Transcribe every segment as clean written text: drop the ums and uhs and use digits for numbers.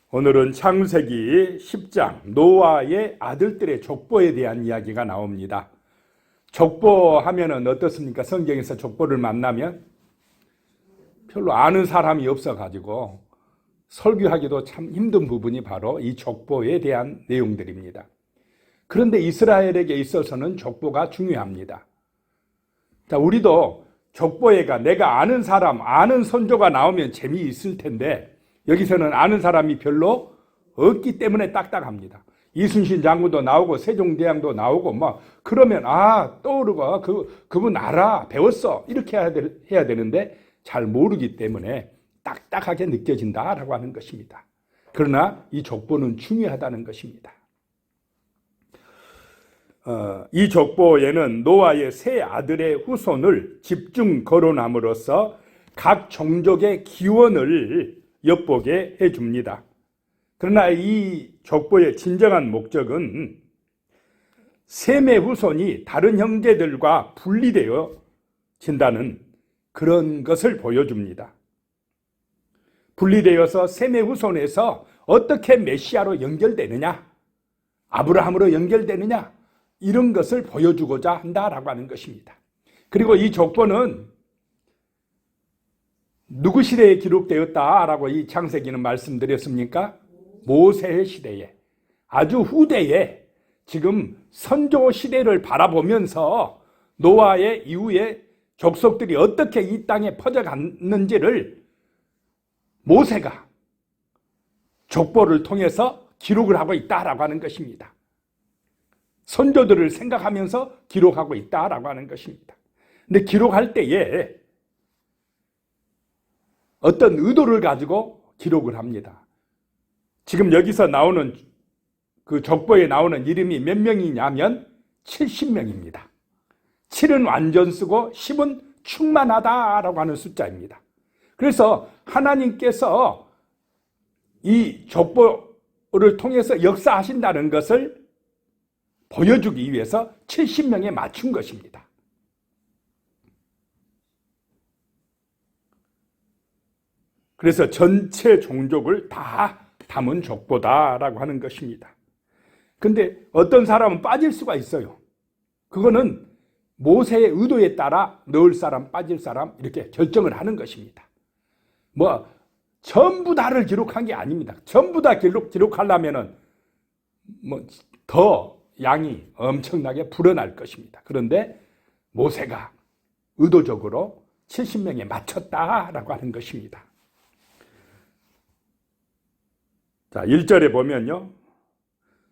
오늘은 창세기 10장 노아의 아들들의 족보에 대한 이야기가 나옵니다. 족보하면은 어떻습니까? 성경에서 족보를 만나면 별로 아는 사람이 없어가지고 설교하기도 참 힘든 부분이 바로 이 족보에 대한 내용들입니다. 그런데 이스라엘에게 있어서는 족보가 중요합니다. 자, 우리도 족보에가 내가 아는 사람, 아는 선조가 나오면 재미있을 텐데 여기서는 아는 사람이 별로 없기 때문에 딱딱합니다. 이순신 장군도 나오고 세종대왕도 나오고 그러면 떠오르고 그분 알아, 배웠어 이렇게 해야 되는데 잘 모르기 때문에 딱딱하게 느껴진다라고 하는 것입니다. 그러나 이 족보는 중요하다는 것입니다. 이 족보에는 노아의 세 아들의 후손을 집중 거론함으로써 각 종족의 기원을 엿보게 해줍니다. 그러나 이 족보의 진정한 목적은 셈의 후손이 다른 형제들과 분리되어진다는 그런 것을 보여줍니다. 분리되어서 셈의 후손에서 어떻게 메시아로 연결되느냐, 아브라함으로 연결되느냐, 이런 것을 보여주고자 한다라고 하는 것입니다. 그리고 이 족보는 누구 시대에 기록되었다라고 이 창세기는 말씀드렸습니까? 모세의 시대에, 아주 후대에 지금 선조 시대를 바라보면서 노아의 이후에 족속들이 어떻게 이 땅에 퍼져갔는지를 모세가 족보를 통해서 기록을 하고 있다라고 하는 것입니다. 선조들을 생각하면서 기록하고 있다라고 하는 것입니다. 근데 기록할 때에 어떤 의도를 가지고 기록을 합니다. 지금 여기서 나오는 그 족보에 나오는 이름이 몇 명이냐면 70명입니다. 7은 완전 쓰고 10은 충만하다라고 하는 숫자입니다. 그래서 하나님께서 이 족보를 통해서 역사하신다는 것을 보여주기 위해서 70명에 맞춘 것입니다. 그래서 전체 종족을 다 담은 족보다라고 하는 것입니다. 근데 어떤 사람은 빠질 수가 있어요. 그거는 모세의 의도에 따라 넣을 사람, 빠질 사람 이렇게 결정을 하는 것입니다. 전부 다를 기록한 게 아닙니다. 전부 다 기록하려면은 더 양이 엄청나게 불어날 것입니다. 그런데 모세가 의도적으로 70명에 맞췄다라고 하는 것입니다. 자, 1절에 보면요.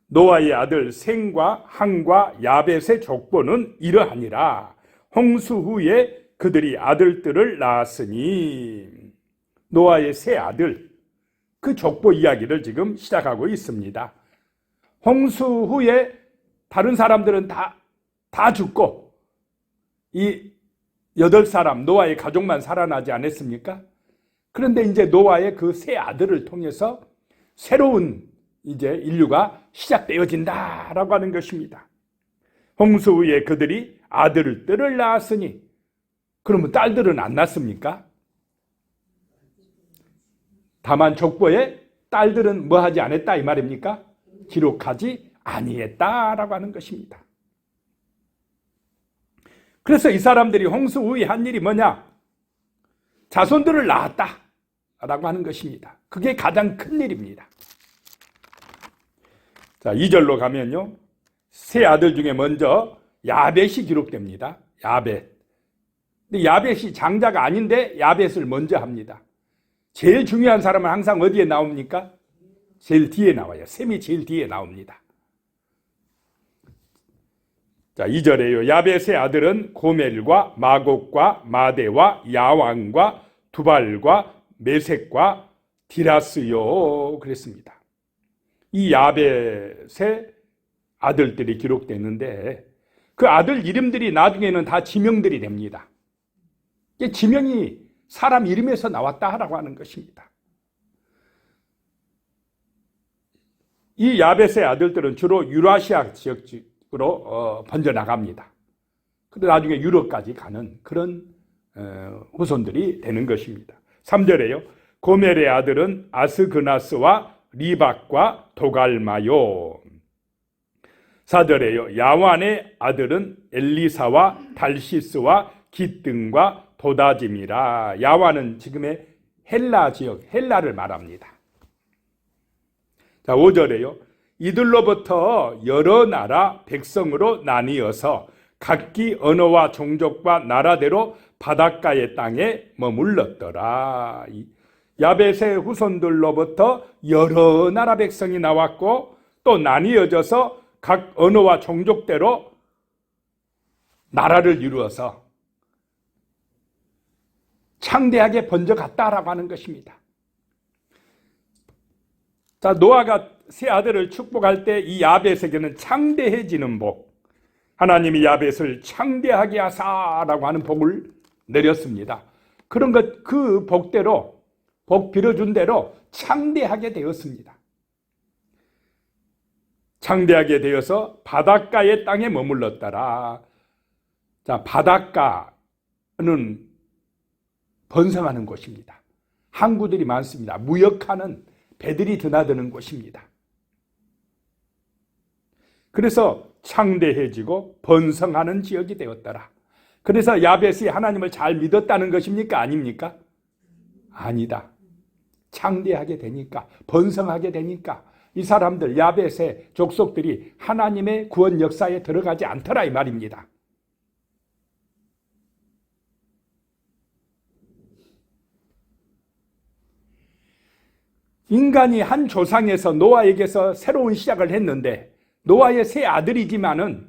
노아의 아들 셈과 함과 야벳의 족보는 이러하니라. 홍수 후에 그들이 아들들을 낳았으니. 노아의 세 아들, 그 족보 이야기를 지금 시작하고 있습니다. 홍수 후에 다른 사람들은 다 죽고 이 8사람 노아의 가족만 살아나지 않았습니까? 그런데 이제 노아의 그 세 아들을 통해서 새로운 이제 인류가 시작되어진다라고 하는 것입니다. 홍수 후에 그들이 아들들을 낳았으니, 그러면 딸들은 안 낳습니까? 다만 족보에 딸들은 뭐 하지 않았다 이 말입니까? 기록하지 아니했다라고 하는 것입니다. 그래서 이 사람들이 홍수 후에 한 일이 뭐냐? 자손들을 낳았다라고 하는 것입니다. 그게 가장 큰 일입니다. 자, 2절로 가면요. 세 아들 중에 먼저 야벳이 기록됩니다. 야벳. 근데 야벳이 장자가 아닌데 야벳을 먼저 합니다. 제일 중요한 사람은 항상 어디에 나옵니까? 제일 뒤에 나와요. 셈이 제일 뒤에 나옵니다. 자, 2절에요. 야벳의 아들은 고멜과 마곡과 마대와 야왕과 두발과 메색과 디라스요 그랬습니다. 이 야벳의 아들들이 기록됐는데 그 아들 이름들이 나중에는 다 지명들이 됩니다. 지명이 사람 이름에서 나왔다라고 하는 것입니다. 이 야벳의 아들들은 주로 유라시아 지역으로 번져나갑니다. 그리고 나중에 유럽까지 가는 그런 후손들이 되는 것입니다. 3절에요. 고멜의 아들은 아스그나스와 리박과 도갈마요. 4절에요. 야완의 아들은 엘리사와 달시스와 깃등과 도다짐이라. 야완은 지금의 헬라 지역, 헬라를 말합니다. 자, 5절에요. 이들로부터 여러 나라 백성으로 나뉘어서 각기 언어와 종족과 나라대로 바닷가의 땅에 머물렀더라. 야벳의 후손들로부터 여러 나라 백성이 나왔고 또 나뉘어져서 각 언어와 종족대로 나라를 이루어서 창대하게 번져갔다라고 하는 것입니다. 자, 노아가 세 아들을 축복할 때 이 야벳에게는 창대해지는 복, 하나님이 야벳을 창대하게 하사라고 하는 복을 내렸습니다. 그런 것, 그 복대로, 복 빌어준 대로 창대하게 되었습니다. 창대하게 되어서 바닷가의 땅에 머물렀더라. 자, 바닷가는 번성하는 곳입니다. 항구들이 많습니다. 무역하는 배들이 드나드는 곳입니다. 그래서 창대해지고 번성하는 지역이 되었더라. 그래서 야벳이 하나님을 잘 믿었다는 것입니까? 아닙니까? 아니다. 창대하게 되니까, 번성하게 되니까 이 사람들, 야벳의 족속들이 하나님의 구원 역사에 들어가지 않더라 이 말입니다. 인간이 한 조상에서 노아에게서 새로운 시작을 했는데 노아의 세 아들이지만은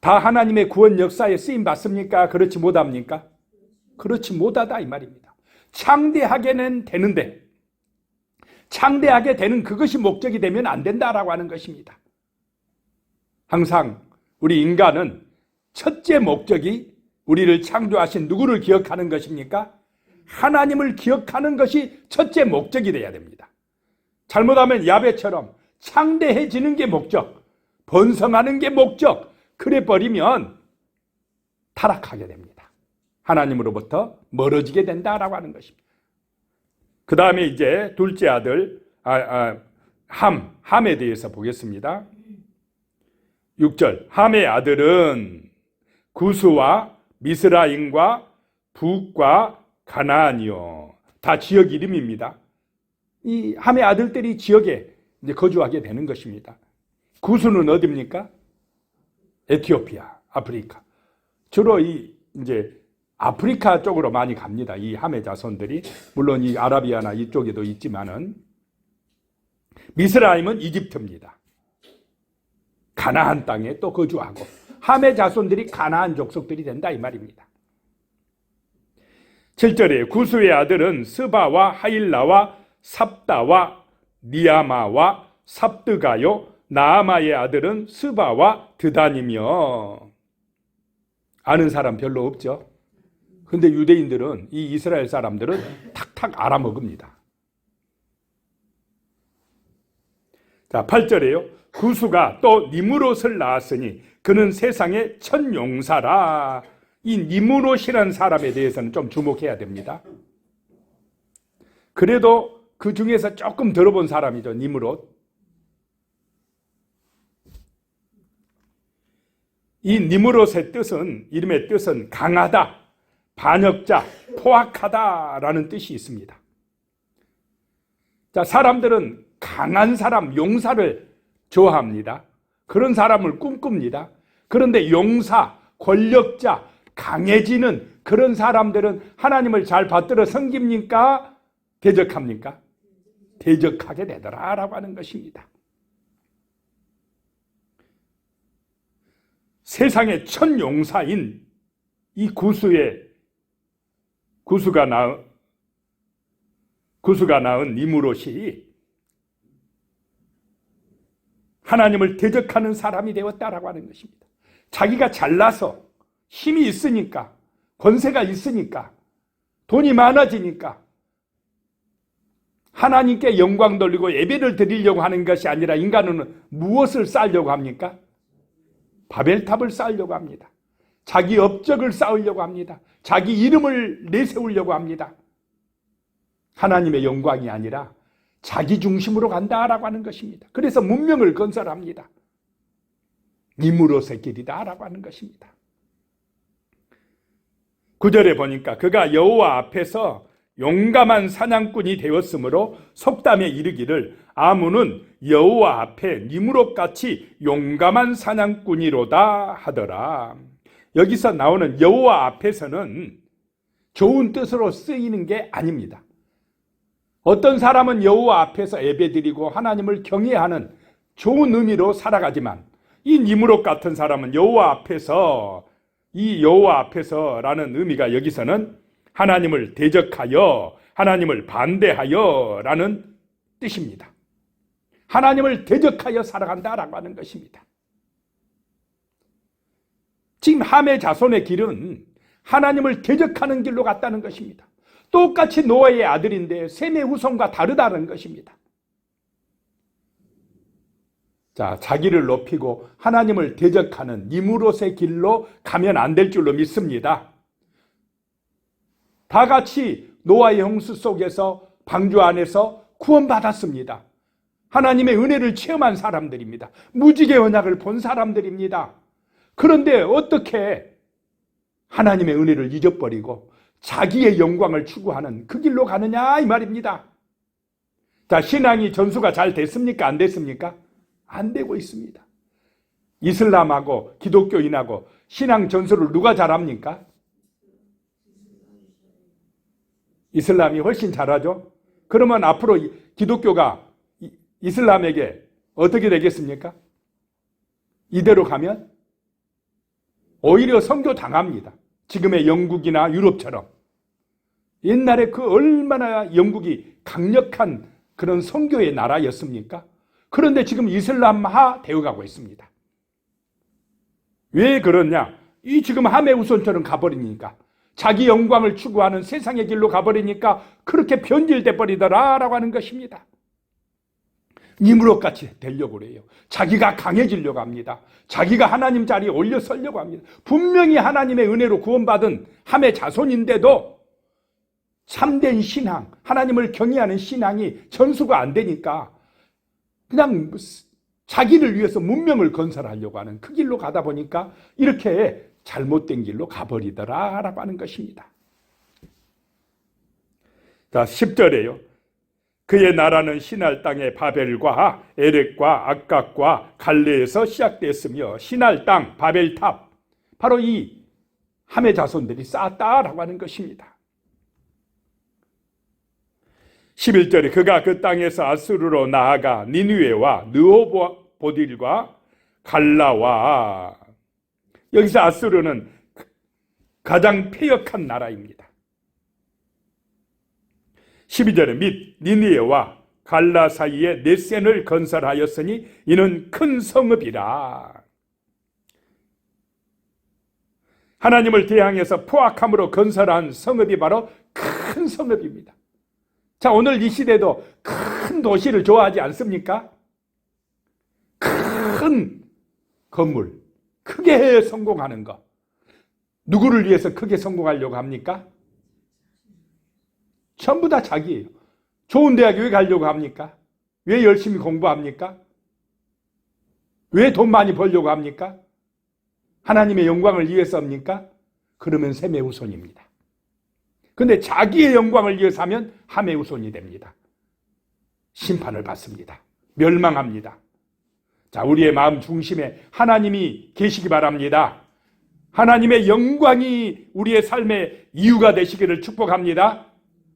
다 하나님의 구원 역사에 쓰임 받습니까? 그렇지 못합니까? 그렇지 못하다 이 말입니다. 창대하게는 되는데 창대하게 되는 그것이 목적이 되면 안 된다라고 하는 것입니다. 항상 우리 인간은 첫째 목적이 우리를 창조하신 누구를 기억하는 것입니까? 하나님을 기억하는 것이 첫째 목적이 되어야 됩니다. 잘못하면 야벳처럼 창대해지는 게 목적, 번성하는 게 목적, 그래 버리면 타락하게 됩니다. 하나님으로부터 멀어지게 된다라고 하는 것입니다. 그 다음에 이제 둘째 아들 함에 대해서 보겠습니다. 6절, 함의 아들은 구스와 미스라임과 북과 가나안이요. 다 지역 이름입니다. 이 함의 아들들이 지역에 이제 거주하게 되는 것입니다. 구스는 어디입니까? 에티오피아, 아프리카. 주로 이제 아프리카 쪽으로 많이 갑니다. 이 함의 자손들이. 물론 이 아라비아나 이쪽에도 있지만은. 미스라임은 이집트입니다. 가나안 땅에 또 거주하고 함의 자손들이 가나안 족속들이 된다 이 말입니다. 7절에 구스의 아들은 스바와 하일라와 삽다와 니아마와 삽드가요. 나아마의 아들은 스바와 드단이며. 아는 사람 별로 없죠. 근데 유대인들은, 이 이스라엘 사람들은 탁탁 알아먹습니다. 자, 8절에요. 구스가 또 니므롯을 낳았으니 그는 세상의 첫 용사라. 이 니므롯이라는 사람에 대해서는 좀 주목해야 됩니다. 그래도 그 중에서 조금 들어본 사람이죠, 니므롯. 이 니므롯의 뜻은, 이름의 뜻은 강하다, 반역자, 포악하다라는 뜻이 있습니다. 자, 사람들은 강한 사람, 용사를 좋아합니다. 그런 사람을 꿈꿉니다. 그런데 용사, 권력자, 강해지는 그런 사람들은 하나님을 잘 받들어 섬깁니까? 대적합니까? 대적하게 되더라라고 하는 것입니다. 세상의 첫 용사인 이 구스가 낳은 니므롯이 하나님을 대적하는 사람이 되었다라고 하는 것입니다. 자기가 잘나서 힘이 있으니까, 권세가 있으니까, 돈이 많아지니까 하나님께 영광 돌리고 예배를 드리려고 하는 것이 아니라 인간은 무엇을 쌓으려고 합니까? 바벨탑을 쌓으려고 합니다. 자기 업적을 쌓으려고 합니다. 자기 이름을 내세우려고 합니다. 하나님의 영광이 아니라 자기 중심으로 간다라고 하는 것입니다. 그래서 문명을 건설합니다. 님으로서의 길이다라고 하는 것입니다. 9절에 보니까 그가 여호와 앞에서 용감한 사냥꾼이 되었으므로 속담에 이르기를 아문은 여호와 앞에 니무롯같이 용감한 사냥꾼이로다 하더라. 여기서 나오는 여호와 앞에서는 좋은 뜻으로 쓰이는 게 아닙니다. 어떤 사람은 여호와 앞에서 예배드리고 하나님을 경외하는 좋은 의미로 살아가지만 이 니무롯 같은 사람은 여호와 앞에서, 이 여호와 앞에서라는 의미가 여기서는 하나님을 대적하여 하나님을 반대하여 라는 뜻입니다. 하나님을 대적하여 살아간다라고 하는 것입니다. 지금 함의 자손의 길은 하나님을 대적하는 길로 갔다는 것입니다. 똑같이 노아의 아들인데 셈의 후손과 다르다는 것입니다. 자, 자기를 높이고 하나님을 대적하는 니무롯의 길로 가면 안 될 줄로 믿습니다. 다 같이 노아의 홍수 속에서 방주 안에서 구원받았습니다. 하나님의 은혜를 체험한 사람들입니다. 무지개 언약을 본 사람들입니다. 그런데 어떻게 하나님의 은혜를 잊어버리고 자기의 영광을 추구하는 그 길로 가느냐 이 말입니다. 자, 신앙이 전수가 잘 됐습니까? 안 됐습니까? 안 되고 있습니다. 이슬람하고 기독교인하고 신앙 전수를 누가 잘합니까? 이슬람이 훨씬 잘하죠. 그러면 앞으로 기독교가 이슬람에게 어떻게 되겠습니까? 이대로 가면 오히려 선교 당합니다. 지금의 영국이나 유럽처럼. 옛날에 그 얼마나 영국이 강력한 그런 선교의 나라였습니까? 그런데 지금 이슬람화 되어가고 있습니다. 왜 그러냐? 이 지금 함의 우선처럼 가버리니까, 자기 영광을 추구하는 세상의 길로 가버리니까 그렇게 변질돼 버리더라라고 하는 것입니다. 니무롯같이 되려고 그래요. 자기가 강해지려고 합니다. 자기가 하나님 자리에 올려서려고 합니다. 분명히 하나님의 은혜로 구원받은 함의 자손인데도 참된 신앙, 하나님을 경외하는 신앙이 전수가 안 되니까 그냥 자기를 위해서 문명을 건설하려고 하는 그 길로 가다 보니까 이렇게 잘못된 길로 가버리더라라고 하는 것입니다. 자, 10절에요. 그의 나라는 신할 땅의 바벨과 에렉과 악각과 갈레에서 시작됐으며 신할 땅 바벨탑, 바로 이 함의 자손들이 쌓았다라고 하는 것입니다. 11절에 그가 그 땅에서 아수르로 나아가 니느웨와 느호보딜과 갈라와, 여기서 아수르는 가장 패역한 나라입니다. 12절에 및 니느웨와 갈라 사이에 넷센을 건설하였으니 이는 큰 성읍이라. 하나님을 대항해서 포악함으로 건설한 성읍이 바로 큰 성읍입니다. 자, 오늘 이 시대도 큰 도시를 좋아하지 않습니까? 큰 건물, 크게 성공하는 것. 누구를 위해서 크게 성공하려고 합니까? 전부 다 자기예요. 좋은 대학에 왜 가려고 합니까? 왜 열심히 공부합니까? 왜 돈 많이 벌려고 합니까? 하나님의 영광을 위해서입니까? 그러면 셈의 후손입니다. 그런데 자기의 영광을 위해서 하면 함의 후손이 됩니다. 심판을 받습니다. 멸망합니다. 자, 우리의 마음 중심에 하나님이 계시기 바랍니다. 하나님의 영광이 우리의 삶의 이유가 되시기를 축복합니다.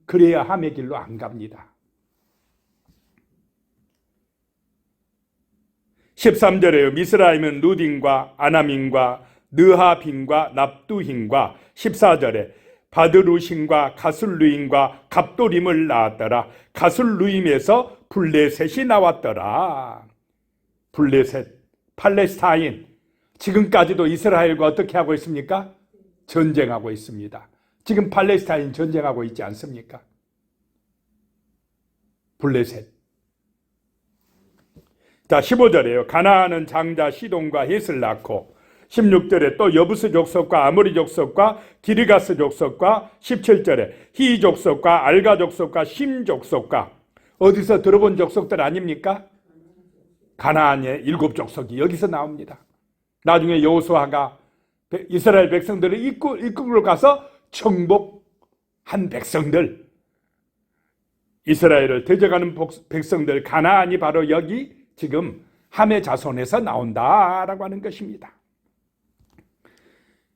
그래야 함의 길로 안 갑니다. 13절에요. 미스라임은 누딘과 아나민과 느하빈과 납두힌과 14절에 바드루신과 가술루임과 갑도림을 낳았더라. 가술루임에서 블레셋이 나왔더라. 블레셋, 팔레스타인, 지금까지도 이스라엘과 어떻게 하고 있습니까? 전쟁하고 있습니다. 지금 팔레스타인 전쟁하고 있지 않습니까? 블레셋. 자, 15절에요. 가나안은 장자 시돈과 헷을 낳고 16절에 또 여부스 족속과 아모리 족속과 기르가스 족속과 17절에 히 족속과 알가 족속과 심 족속과 어디서 들어본 족속들 아닙니까? 가나안의 7족속이 여기서 나옵니다. 나중에 여호수아가 이스라엘 백성들을 이끌고 가서 정복한 백성들, 이스라엘을 대적하는 백성들, 가나안이 바로 여기 지금 함의 자손에서 나온다라고 하는 것입니다.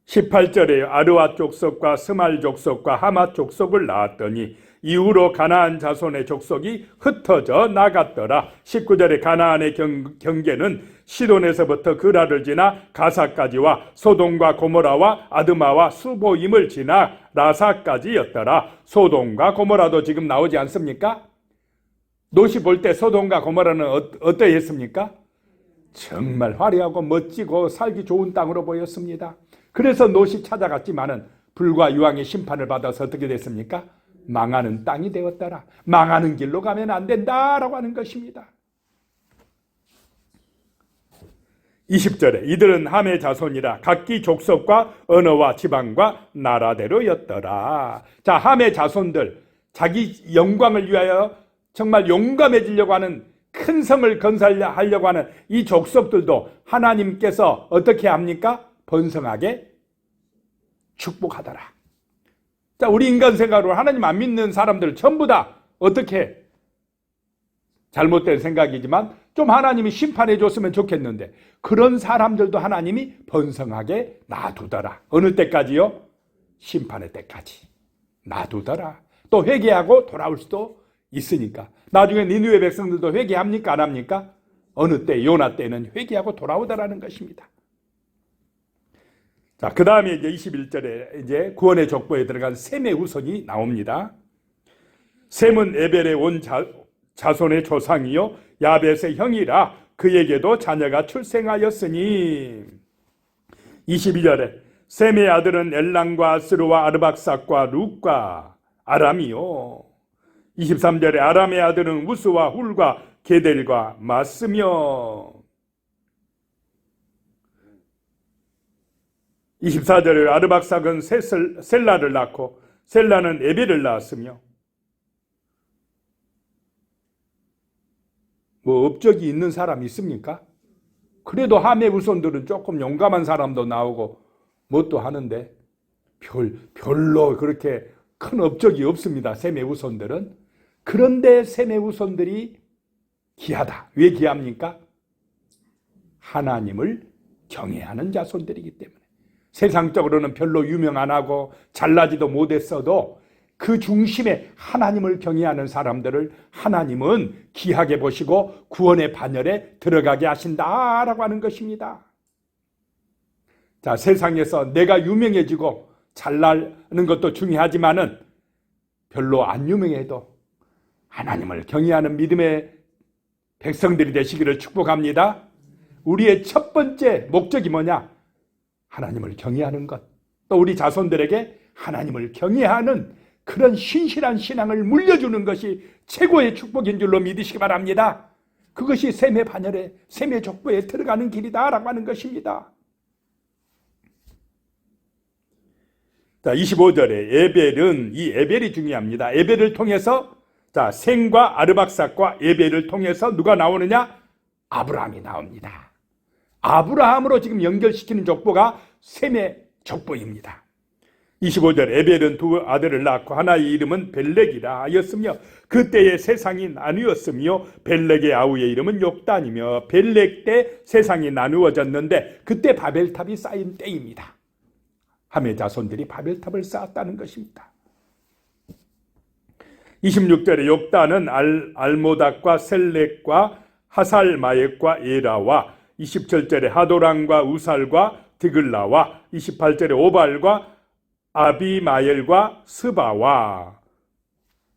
18절에 아르와 족속과 스말 족속과 하마 족속을 낳았더니 이후로 가나안 자손의 족속이 흩어져 나갔더라. 19절에 가나안의 경계는 시돈에서부터 그라를 지나 가사까지와 소돔과 고모라와 아드마와 수보임을 지나 라사까지였더라. 소돔과 고모라도 지금 나오지 않습니까? 롯이 볼 때 소돔과 고모라는 어떠했습니까? 정말 화려하고 멋지고 살기 좋은 땅으로 보였습니다. 그래서 롯이 찾아갔지만은 불과 유황의 심판을 받아서 어떻게 됐습니까? 망하는 땅이 되었더라. 망하는 길로 가면 안 된다라고 하는 것입니다. 20절에 이들은 함의 자손이라 각기 족속과 언어와 지방과 나라대로였더라. 자, 함의 자손들, 자기 영광을 위하여 정말 용감해지려고 하는, 큰 성을 건설하려고 하는 이 족속들도 하나님께서 어떻게 합니까? 번성하게 축복하더라. 자, 우리 인간 생각으로 하나님 안 믿는 사람들 전부 다 어떻게, 잘못된 생각이지만 좀 하나님이 심판해 줬으면 좋겠는데 그런 사람들도 하나님이 번성하게 놔두더라. 어느 때까지요? 심판의 때까지 놔두더라. 또 회개하고 돌아올 수도 있으니까. 나중에 니느웨 백성들도 회개합니까? 안 합니까? 어느 때, 요나 때는 회개하고 돌아오더라는 것입니다. 자, 그 다음에 이제 21절에 이제 구원의 족보에 들어간 셈의 후손이 나옵니다. 셈은 에벨의 온 자손의 조상이요 야벳의 형이라 그에게도 자녀가 출생하였으니. 22절에 셈의 아들은 엘람과 아스루와 아르박삭과 룻과 아람이요. 23절에 아람의 아들은 우스와 훌과 게델과 마스며. 24절에 아르박삭은 셀라를 낳고 셀라는 에벨을 낳았으며. 뭐 업적이 있는 사람 있습니까? 그래도 함의 후손들은 조금 용감한 사람도 나오고 뭣도 하는데 별로 그렇게 큰 업적이 없습니다. 셈의 후손들은. 그런데 셈의 후손들이 귀하다. 왜 귀합니까? 하나님을 경외하는 자손들이기 때문에. 세상적으로는 별로 유명 안 하고 잘나지도 못했어도 그 중심에 하나님을 경외하는 사람들을 하나님은 귀하게 보시고 구원의 반열에 들어가게 하신다라고 하는 것입니다. 자, 세상에서 내가 유명해지고 잘나는 것도 중요하지만은 별로 안 유명해도 하나님을 경외하는 믿음의 백성들이 되시기를 축복합니다. 우리의 첫 번째 목적이 뭐냐? 하나님을 경외하는 것. 또 우리 자손들에게 하나님을 경외하는 그런 신실한 신앙을 물려주는 것이 최고의 축복인 줄로 믿으시기 바랍니다. 그것이 셈의 반열에, 셈의 족보에 들어가는 길이다라고 하는 것입니다. 자, 25절에 에벨은, 이 에벨이 중요합니다. 에벨을 통해서, 자, 셈과 아르박삭과 에벨을 통해서 누가 나오느냐? 아브라함이 나옵니다. 아브라함으로 지금 연결시키는 족보가 셈의 족보입니다. 25절 에벨은 두 아들을 낳고 하나의 이름은 벨렉이라 하였으며 그때의 세상이 나누었으며 벨렉의 아우의 이름은 욕단이며 벨렉 때 세상이 나누어졌는데 그때 바벨탑이 쌓인 때입니다. 함의 자손들이 바벨탑을 쌓았다는 것입니다. 26절에 욕단은 알모닥과 셀렉과 하살마엡과 에라와 27절에 하도랑과 우살과 디글라와 28절에 오발과 아비마엘과 스바와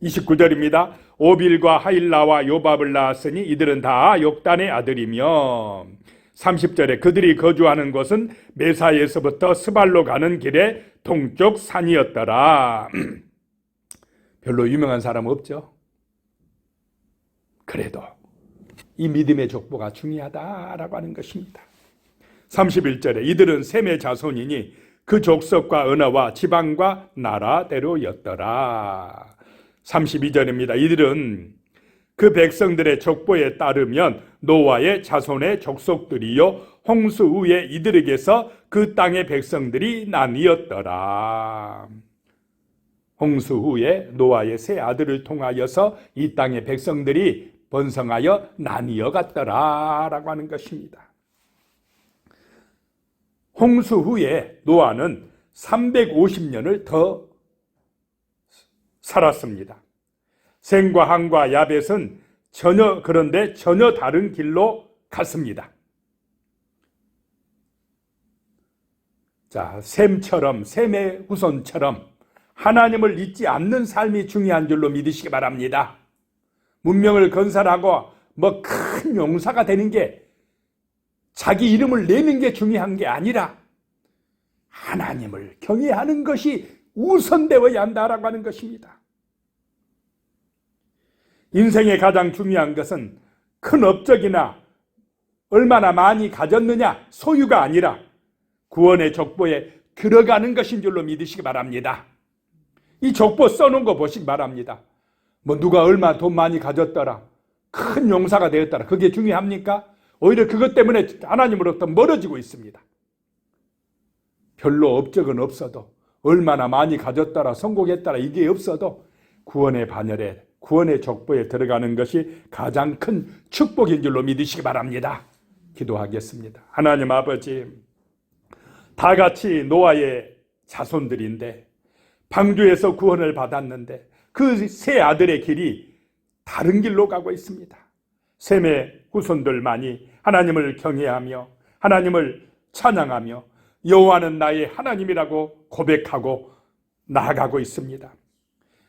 29절입니다. 오빌과 하일라와 요밥을 낳았으니 이들은 다 욕단의 아들이며 30절에 그들이 거주하는 곳은 메사에서부터 스발로 가는 길의 동쪽 산이었더라. 별로 유명한 사람 없죠? 그래도 이 믿음의 족보가 중요하다라고 하는 것입니다. 31절에 이들은 셈의 자손이니 그 족속과 언어와 지방과 나라대로였더라. 32절입니다. 이들은 그 백성들의 족보에 따르면 노아의 자손의 족속들이요 홍수 후에 이들에게서 그 땅의 백성들이 나뉘었더라. 홍수 후에 노아의 세 아들을 통하여서 이 땅의 백성들이 번성하여 나뉘어 갔더라 라고 하는 것입니다. 홍수 후에 노아는 350년을 더 살았습니다. 셈과 함과 야벳은 그런데 전혀 다른 길로 갔습니다. 자, 셈의 후손처럼 하나님을 잊지 않는 삶이 중요한 줄로 믿으시기 바랍니다. 문명을 건설하고 큰 용사가 되는 게 자기 이름을 내는 게 중요한 게 아니라 하나님을 경외하는 것이 우선되어야 한다라고 하는 것입니다. 인생의 가장 중요한 것은 큰 업적이나 얼마나 많이 가졌느냐 소유가 아니라 구원의 족보에 들어가는 것인 줄로 믿으시기 바랍니다. 이 족보 써놓은 거 보시기 바랍니다. 누가 얼마 돈 많이 가졌더라, 큰 용사가 되었더라, 그게 중요합니까? 오히려 그것 때문에 하나님으로부터 멀어지고 있습니다. 별로 업적은 없어도 얼마나 많이 가졌더라, 성공했더라 이게 없어도 구원의 반열에, 구원의 족보에 들어가는 것이 가장 큰 축복인 줄로 믿으시기 바랍니다. 기도하겠습니다. 하나님 아버지, 다 같이 노아의 자손들인데 방주에서 구원을 받았는데 그 세 아들의 길이 다른 길로 가고 있습니다. 셈의 후손들만이 하나님을 경외하며 하나님을 찬양하며 여호와는 나의 하나님이라고 고백하고 나아가고 있습니다.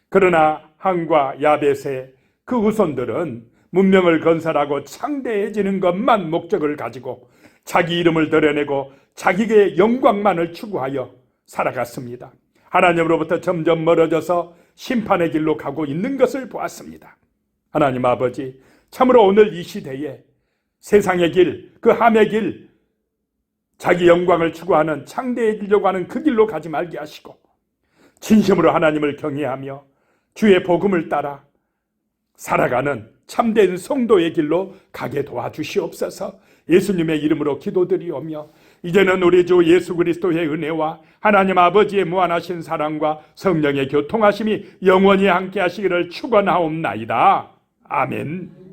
그러나 함과 야벳의 그 후손들은 문명을 건설하고 창대해지는 것만 목적을 가지고 자기 이름을 드러내고 자기의 영광만을 추구하여 살아갔습니다. 하나님으로부터 점점 멀어져서 심판의 길로 가고 있는 것을 보았습니다. 하나님 아버지, 참으로 오늘 이 시대에 세상의 길, 그 함의 길, 자기 영광을 추구하는 창대해지려고 하는 그 길로 가지 말게 하시고 진심으로 하나님을 경외하며 주의 복음을 따라 살아가는 참된 성도의 길로 가게 도와주시옵소서. 예수님의 이름으로 기도드리오며 이제는 우리 주 예수 그리스도의 은혜와 하나님 아버지의 무한하신 사랑과 성령의 교통하심이 영원히 함께 하시기를 축원하옵나이다. 아멘.